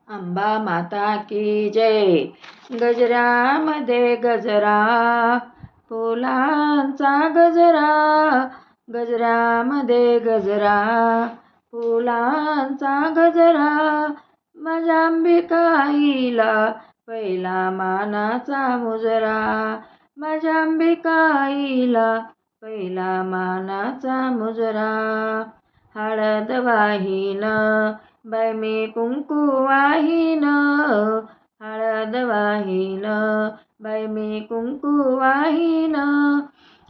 अंबा माता की जय. गजऱ्यामध्ये गजरा, फुलांचा गजरा. गजऱ्यामध्ये गजरा, फुलांचा गजरा. माझ्या अंबिकाईला पहिला मानाचा मुजरा. माझ्या अंबिकाईला पहिला मानाचा मुजरा. हळद वाहीन बाई मी कुंकू वाहीन. हळद वाहीन बाई मी कुंकू वाहीन.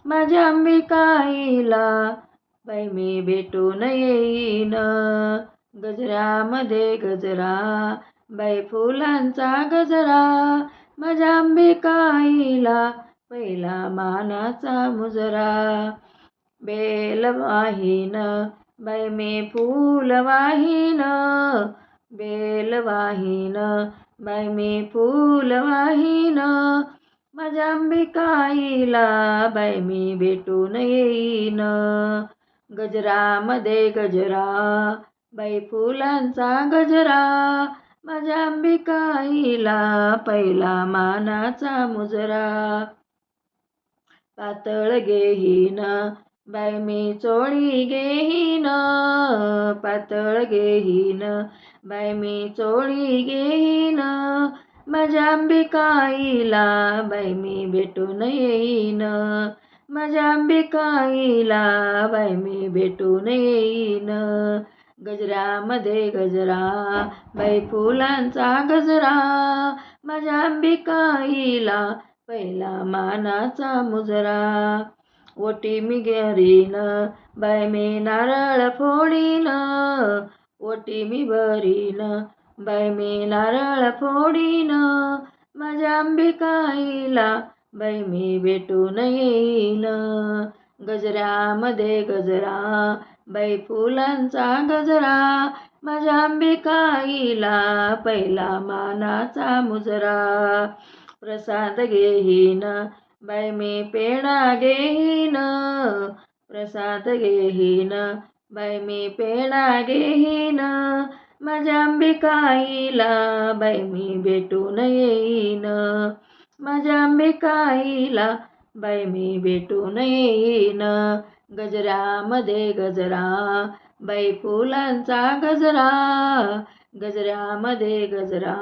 माझ्या अंबिकाईला बाई मी भेटून येईन. गजऱ्यामध्ये गजरा, बाई फुलांचा गजरा. माझ्या अंबिकाईला पहिला मानाचा मुजरा. बेल वाहीन बाई मी फूल वाहीन. बेल वाहीन बाई मी फूल वाहीन. माझ्या अंबिकाईला बाई मी भेटून येईन. गजरामध्ये गजरा, बाई फुलांचा गजरा. माझ्या अंबिकाईला पहिला मानाचा मुजरा. पातळ घेईन बाई मी चोळी घेईन. पातळ घेईन बाई मी चोळी घेईन. माझ्या अंबिकाईला बाई मी भेटून येईन. माझ्या अंबिकाईला बाई मी भेटून येईन. गजरामध्ये गजरा, बाई फुलांचा गजरा. माझ्या अंबिकाईला पहिला मानाचा मुजरा. ओटी मी घेरीन बाई मी नारळ फोडीन. ओटी मी भरीन बाई मी नारळ फोडीन. माझ्या अंबिकाईला बाई मी भेटून येईन. गजऱ्यामध्ये गजरा, बाई फुलांचा गजरा. माझ्या अंबिकाईला पहिला मानाचा मुजरा. प्रसाद घेईन बाई मी पेढा घेईन. प्रसाद घेईन बाई मी पेढा घेईन. माझ्या अंबिकाईला बाई मी भेटून येईन. माझ्या अंबिकाईला बाई मी भेटून येईन. गजऱ्यामध्ये गजरा, बाई फुलांचा गजरा. गजऱ्यामध्ये गजरा,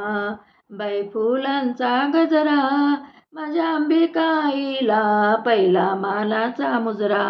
बाई फुलांचा गजरा. माझ्या अंबिकाईला पहिला मानाचा मुजरा.